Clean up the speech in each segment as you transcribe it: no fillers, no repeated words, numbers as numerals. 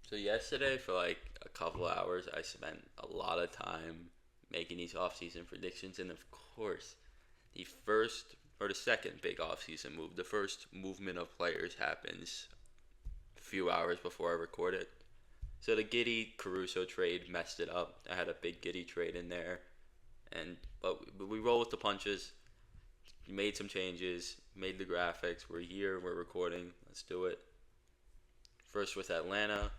So yesterday, for like a couple hours, I spent a lot of time making these off-season predictions, and of course, the first or the second big off-season move, the first movement of players happens a few hours before I record it. So the Giddy Caruso trade messed it up. I had a big Giddy trade in there, but we roll with the punches. Made some changes, made the graphics. We're here, we're recording. Let's do it. First with Atlanta.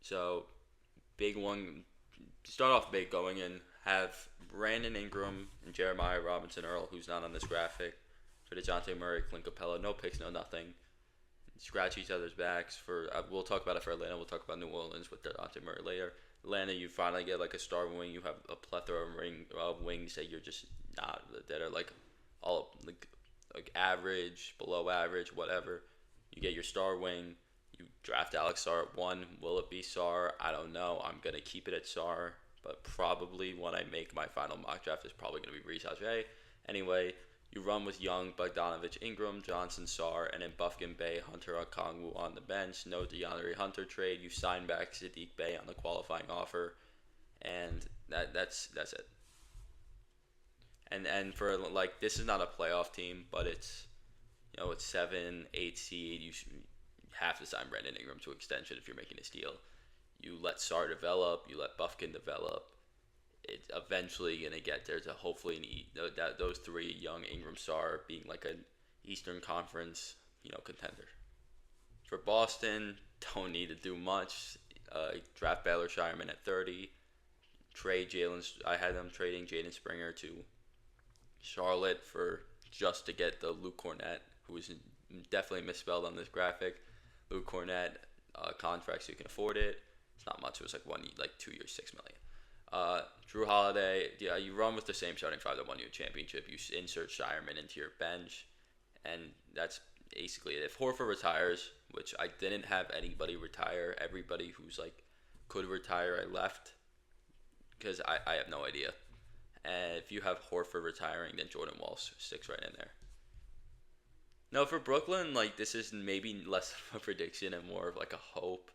So big one. Start off big going in. Have Brandon Ingram and Jeremiah Robinson Earl, who's not on this graphic, for DeJounte Murray, Clint Capella. No picks, no nothing. Scratch each other's backs for. We'll talk about it for Atlanta. We'll talk about New Orleans with DeJounte Murray later. Atlanta, you finally get like a star wing. You have a plethora of wings that you're just not that are like all like average, below average, whatever. You get your star wing. You draft Alex Sarr at 1. Will it be Sarr? I don't know. I'm going to keep it at Sarr. But probably when I make my final mock draft, it's probably going to be Reese Ajay. Anyway, you run with Young, Bogdanovich, Ingram, Johnson, Sarr, and then Buffkin, Bay, Hunter, Okongwu on the bench. No DeAndre Hunter trade. You sign back Sadiq Bey on the qualifying offer. And that's it. And for like, this is not a playoff team, but it's 7, 8 seed. You have to sign Brandon Ingram to extension if you're making this deal. You let Sarr develop. You let Buffkin develop. It's eventually gonna get there to hopefully those three, Young, Ingram, Sarr, being like an Eastern Conference contender. For Boston, don't need to do much. Draft Baylor Shireman at 30. Trade Jalen. I had them trading Jaden Springer to Charlotte for just to get the Luke Cornett, who is definitely misspelled on this graphic. Luke Cornett contract, so you can afford it. It's not much. It was like 2 years, $6 million. Drew Holiday, yeah, you run with the same starting five that won you a championship. You insert Shireman into your bench, and that's basically it. If Horford retires, which I didn't have anybody retire, everybody who's like could retire, I left because I have no idea. And if you have Horford retiring, then Jordan Wall sticks right in there. No, for Brooklyn, like this is maybe less of a prediction and more of like a hope,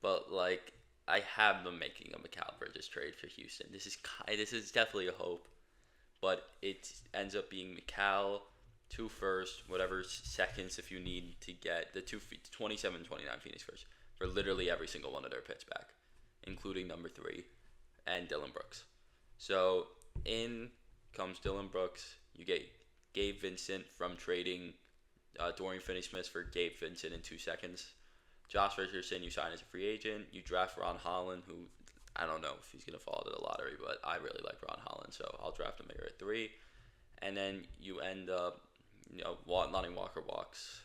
but like I have them making a Mikal Bridges trade for Houston. This is definitely a hope, but it ends up being Mikal, two first, whatever seconds if you need to get the 27, 29 Phoenix first for literally every single one of their picks back, including number 3 and Dylan Brooks. So in comes Dylan Brooks. You get Gabe Vincent from trading Dorian Finney-Smith for Gabe Vincent in 2 seconds. Josh Richardson, you sign as a free agent. You draft Ron Holland, who I don't know if he's going to fall to the lottery, but I really like Ron Holland, so I'll draft him here at 3. And then you end up, Lonnie Walker walks,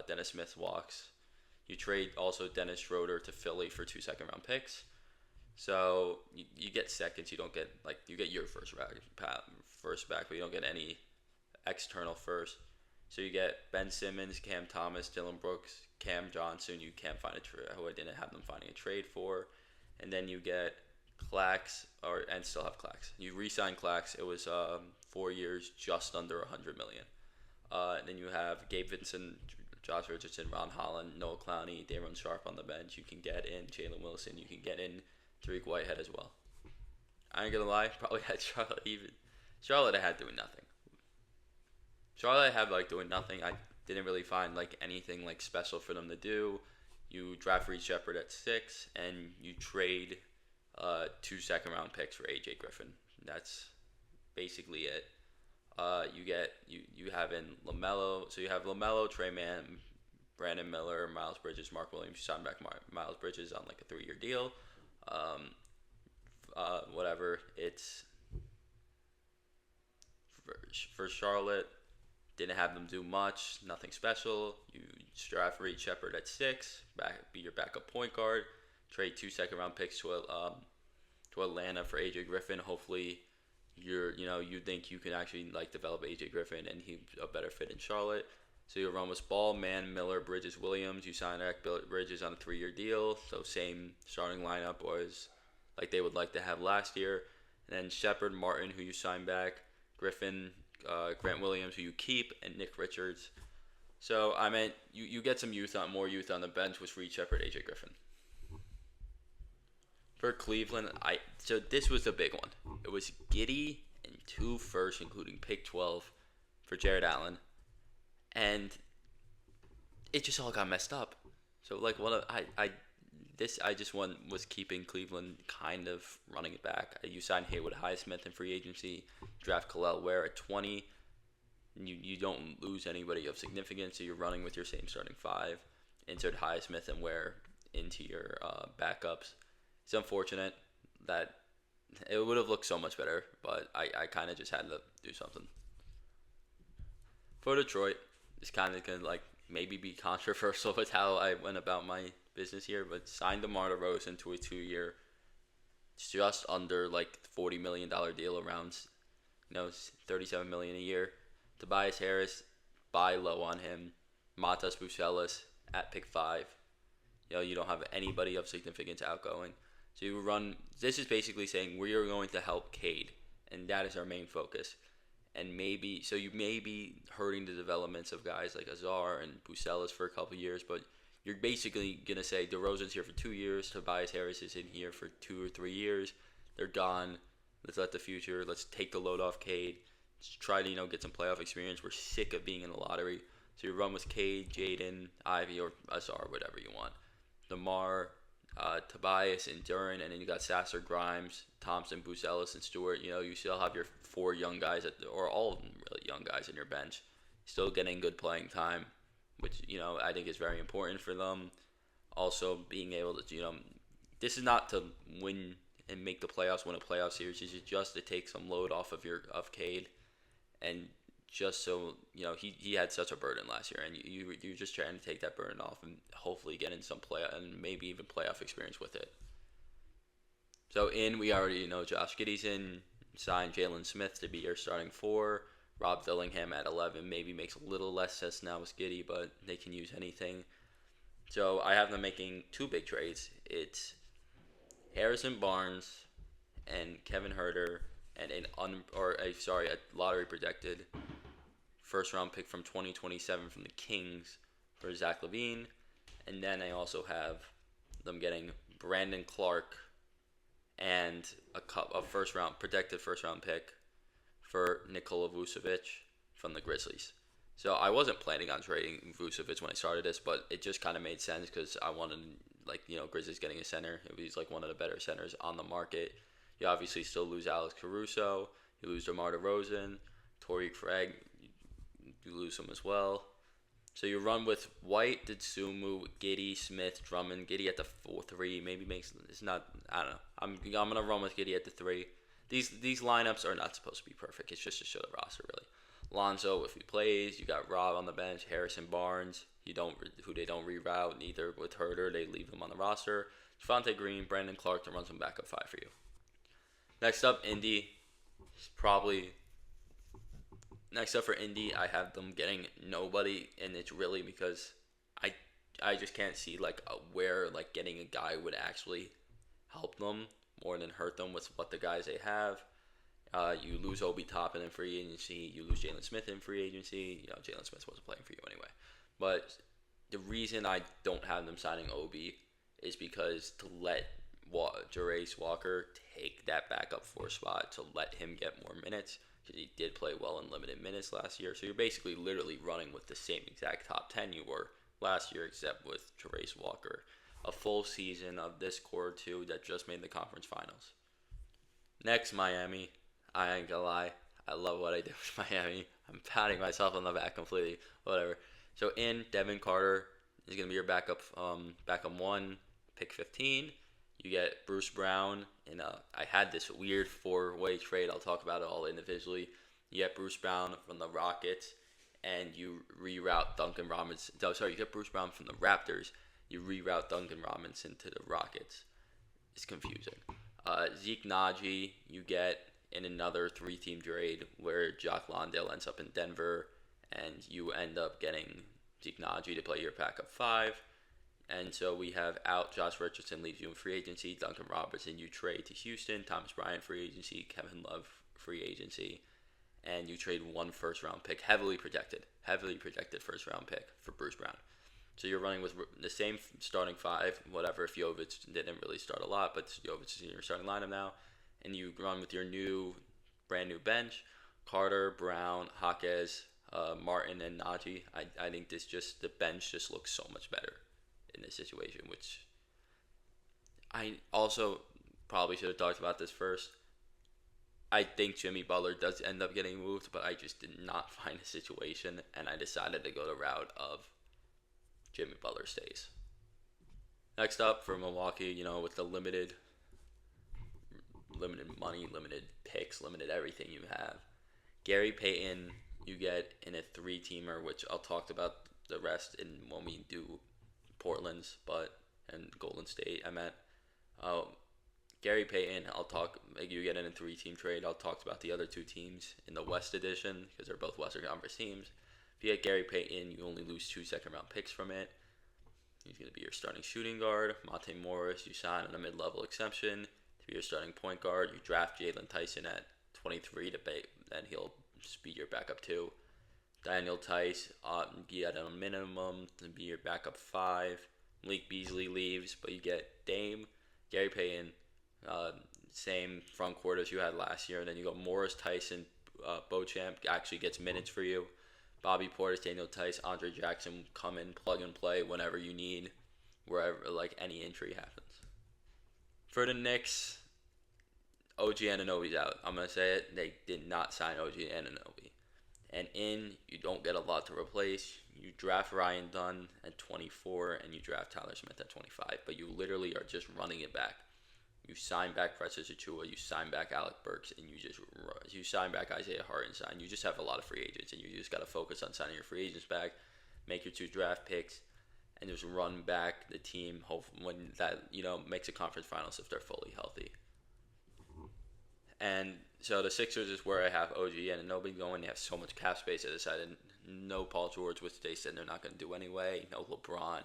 Dennis Smith walks. You trade also Dennis Schroeder to Philly for 2 second-round picks. So you get seconds. You don't get you get your first back, but you don't get any external first. So you get Ben Simmons, Cam Thomas, Dylan Brooks, Cam Johnson. You can't find a trade who I didn't have them finding a trade for, and then you get Clax and still have Clax. You re-sign Clax. It was 4 years, just under $100 million. And then you have Gabe Vincent, Josh Richardson, Ron Holland, Noah Clowney, Daron Sharp on the bench. You can get in Jalen Wilson. You can get in Tariq Whitehead as well. I ain't gonna lie, probably had Charlotte even. Charlotte I had doing nothing. Charlotte I had doing nothing. I didn't really find anything special for them to do. You draft Reed Shepard at 6, and you trade 2 second round picks for AJ Griffin. That's basically it. You have in LaMelo, so you have LaMelo, Trey Mann, Brandon Miller, Miles Bridges, Mark Williams. You sign back Miles Bridges on a 3-year deal. Whatever. It's for Charlotte. Didn't have them do much. Nothing special. You draft Reed Shepard at 6. Be your backup point guard. Trade 2 second round picks to Atlanta for AJ Griffin. Hopefully, you think you can actually develop AJ Griffin and he's a better fit in Charlotte. So you run with Ball, Mann, Miller, Bridges, Williams. You sign Eric Bridges on a 3-year deal. So same starting lineup was they would like to have last year. And then Shepard, Martin, who you sign back, Griffin, Grant Williams, who you keep, and Nick Richards. So I meant you get some more youth on the bench with Reed Shepard, AJ Griffin. For Cleveland, so this was the big one. It was Giddy and 2 firsts, including pick 12 for Jared Allen, and it just all got messed up. So like one of I just was keeping Cleveland kind of running it back. You signed Haywood Highsmith in free agency, draft Khalil Ware at 20. You don't lose anybody of significance, so you're running with your same starting five. Insert Highsmith and Ware into your backups. It's unfortunate that it would have looked so much better, but I kind of just had to do something. For Detroit, it's kind of going to like maybe be controversial with how I went about my business here, but signed DeMar DeRozan to a 2-year, just under like $40 million deal, around $37 million a year. Tobias Harris, buy low on him. Matas Bucelis at pick 5. You don't have anybody of significance outgoing. So you run. This is basically saying we are going to help Cade, and that is our main focus. And so you may be hurting the developments of guys like Azar and Bucelis for a couple of years, but you're basically gonna say DeRozan's here for 2 years, Tobias Harris is in here for 2 or 3 years. They're gone. Let's let the future. Let's take the load off Cade. Let's try to get some playoff experience. We're sick of being in the lottery. So you run with Cade, Jaden, Ivy, or Azar, whatever you want. DeMar, Tobias, and Duran, and then you got Sasser, Grimes, Thompson, Bucelis, and Stewart. You still have your 4 young guys, or all of them really young guys in your bench, still getting good playing time, which I think is very important for them. Also, being able to this is not to win and make the playoffs, win a playoff series. It's just to take some load off of Cade, and just so he had such a burden last year, and you're just trying to take that burden off and hopefully get in some play and maybe even playoff experience with it. So we already know Josh Giddey's in. Signed Jalen Smith to be your starting 4. Rob Dillingham at 11 maybe makes a little less sense now with Giddey, but they can use anything. So I have them making 2 big trades. It's Harrison Barnes and Kevin Huerter, and a lottery projected first round pick from 2027 from the Kings for Zach LaVine. And then I also have them getting Brandon Clark and a projected first round pick for Nikola Vucevic from the Grizzlies. So I wasn't planning on trading Vucevic when I started this, but it just kind of made sense because I wanted, Grizzlies getting a center. He's like one of the better centers on the market. You obviously still lose Alex Caruso. You lose DeMar DeRozan. Torrey Craig, you lose him as well. So you run with White, Ditsumu, Giddey, Smith, Drummond. Giddey at the 4-3 maybe it's not. I don't know. I'm gonna run with Giddey at the 3. These lineups are not supposed to be perfect. It's just to show the roster really. Lonzo, if he plays, you got Rob on the bench, Harrison Barnes, who they don't reroute. Neither with Huerter, they leave them on the roster. Javonte Green, Brandon Clark to run some backup 5 for you. Next up, Indy. Next up for Indy, I have them getting nobody, and it's really because I just can't see where getting a guy would actually help them more than hurt them with what the guys they have. You lose Obi Toppin in free agency. You lose Jalen Smith in free agency. Jalen Smith wasn't playing for you anyway. But the reason I don't have them signing Obi is because to let Jarace Walker take that backup 4 spot, to let him get more minutes, because he did play well in limited minutes last year. So you're basically literally running with the same exact top 10 you were last year, except with Jarace Walker. A full season of this core 2 that just made the conference finals. Next, Miami. I ain't gonna lie. I love what I did with Miami. I'm patting myself on the back completely. Whatever. So Devin Carter is going to be your backup 1, pick 15. You get Bruce Brown. I had this weird 4-way trade. I'll talk about it all individually. You get Bruce Brown from the Rockets, and you reroute Duncan Robinson. You get Bruce Brown from the Raptors. You reroute Duncan Robinson to the Rockets. It's confusing. Zeke Naji, you get in another 3-team trade where Jock Londale ends up in Denver, and you end up getting Zeke Naji to play your backup 5. And so we have out Josh Richardson leaves you in free agency, Duncan Robinson you trade to Houston, Thomas Bryant free agency, Kevin Love free agency, and you trade one first round pick, heavily projected first round pick for Bruce Brown. So you're running with the same starting five, whatever, if Jovic didn't really start a lot, but Jovic is in your starting lineup now. And you run with your brand new bench, Carter, Brown, Jaquez, Martin, and Najee. I think the bench just looks so much better in this situation, which I also probably should have talked about this first. I think Jimmy Butler does end up getting moved, but I just did not find a situation, and I decided to go the route of Jimmy Butler stays. Next up for Milwaukee, with the limited money, limited picks, limited everything you have. Gary Payton, you get in a 3-teamer, which I'll talk about the rest when we do Portland's, and Golden State. I meant Gary Payton. You get in a 3-team trade. I'll talk about the other 2 teams in the West edition because they're both Western Conference teams. If you get Gary Payton, you only lose 2 second-round picks from it. He's going to be your starting shooting guard. Monte Morris, you sign on a mid-level exception to be your starting point guard. You draft Jalen Tyson at 23 then he'll just be your backup 2. Daniel Tice, you get a minimum to be your backup 5. Malik Beasley leaves, but you get Dame, Gary Payton, same front court as you had last year. And then you go Morris, Tyson, Beauchamp actually gets minutes for you. Bobby Portis, Daniel Tice, Andre Jackson come in, plug and play whenever you need, wherever any injury happens. For the Knicks, OG Anunoby's out. I'm going to say it. They did not sign OG Anunoby. And you don't get a lot to replace. You draft Ryan Dunn at 24 and you draft Tyler Smith at 25. But you literally are just running it back. You sign back Precious Achiuwa, you sign back Alec Burks, and you sign back Isaiah Hartenstein. You just have a lot of free agents, and you just got to focus on signing your free agents back, make your 2 draft picks, and just run back the team. Hopefully, when that makes a conference finals if they're fully healthy. And so the Sixers is where I have OG Anunoby going. They have so much cap space. I decided no Paul George, which they said they're not going to do anyway. No LeBron.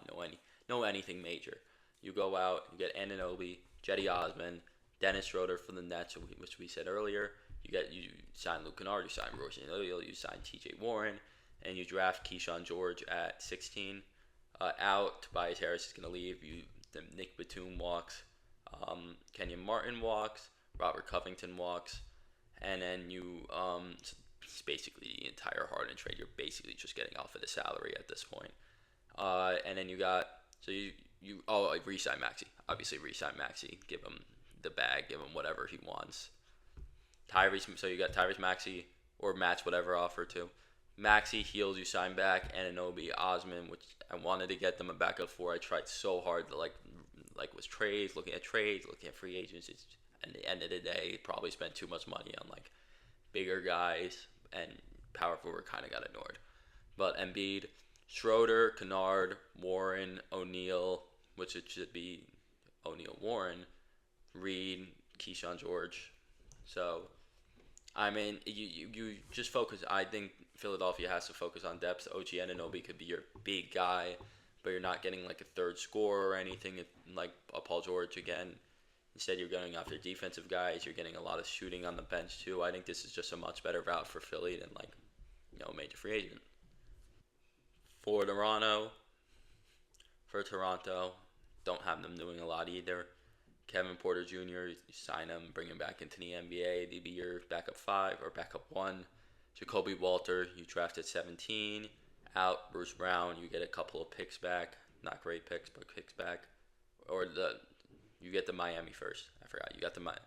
No anything major. You go out, you get Anunoby, Jetty Osman, Dennis Schroeder for the Nets, which we said earlier. You sign Luke Kennard, you sign Royce O'Neal, you sign T.J. Warren, and you draft Keyshawn George at 16. Out, Tobias Harris is going to leave. Nick Batum walks. Kenyon Martin walks. Robert Covington walks. And then it's basically the entire Harden trade. You're basically just getting off of the salary at this point. And then you got, re-sign Maxey. Obviously, re-sign Maxey. Give him the bag. Give him whatever he wants. So you got Tyrese Maxey or match whatever offer to. Maxey, Heels, you sign back. Anunoby, Osman, which I wanted to get them a backup for. I tried so hard to was trades, looking at free agents. At the end of the day, probably spent too much money on bigger guys, and power forward kind of got ignored. But Embiid, Schroeder, Kennard, Warren, O'Neal, which it should be O'Neal, Warren, Reed, Keyshawn George. So, I mean, you just focus. I think Philadelphia has to focus on depth. OG Anunoby could be your big guy, but you're not getting a third scorer or anything like a Paul George again. Instead, you're going after defensive guys. You're getting a lot of shooting on the bench, too. I think this is just a much better route for Philly than, a major free agent. For Toronto, don't have them doing a lot either. Kevin Porter Jr., you sign him, bring him back into the NBA. They'd be your backup 5 or backup 1. Jacoby Walter, you draft at 17. Out, Bruce Brown, you get a couple of picks back. Not great picks, but picks back. You get the Miami first. I forgot. You got the Miami.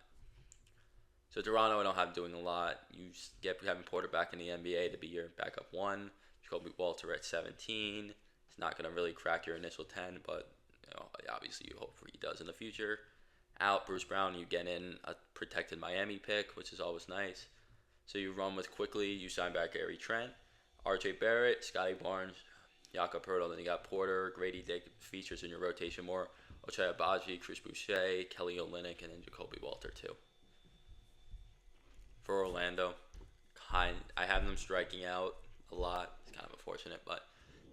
So Toronto, I don't have doing a lot. You get Kevin Porter back in the NBA to be your backup 1. Jacoby Walter at 17. It's not going to really crack your initial 10, but obviously you hope he does in the future. Out, Bruce Brown, you get in a protected Miami pick, which is always nice. So you run with quickly. You sign back Gary Trent, R.J. Barrett, Scotty Barnes, Jakob Poeltl. Then you got Porter, Grady Dick features in your rotation more. Ochai Agbaji, Chris Boucher, Kelly Olynyk, and then Jacoby Walter too. For Orlando, I have them striking out a lot. It's kind of unfortunate, but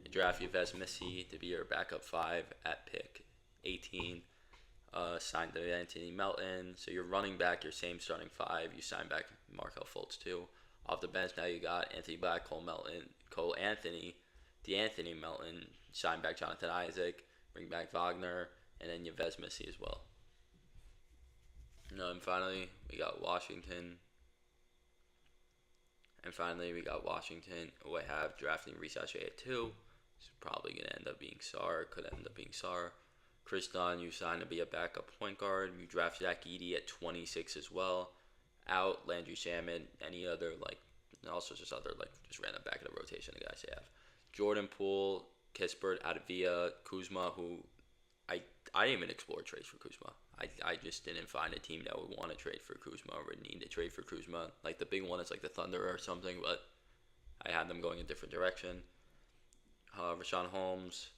you draft Yves Missy to be your backup 5 at pick 18. Signed to Anthony Melton. So you're running back your same starting 5. You sign back Markelle Fultz too. Off the bench now you got Anthony Black, Cole Anthony, DeAnthony Melton, sign back Jonathan Isaac, bring back Wagner, and then Yves Missy as well. And finally we got Washington. Who I have drafting Reese Ashe at 2. It's probably going to end up being Sarr. Could end up being Sarr. Chris Dunn, you signed to be a backup point guard. You draft Zach Edey at 26 as well. Out, Landry Shaman, any other, and also just other, just random back of the rotation the guys they have. Jordan Poole, Kispert, Adavia, Kuzma, who I didn't even explore trades for Kuzma. I just didn't find a team that would want to trade for Kuzma or would need to trade for Kuzma. The big one is the Thunder or something, but I had them going a different direction. Rashawn Holmes,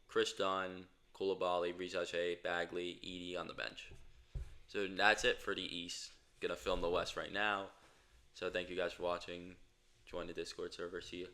Chris Dunn, Koulibaly, Rizache, Bagley, Edey on the bench. So that's it for the East. Gonna film the West right now. So thank you guys for watching. Join the Discord server. See you.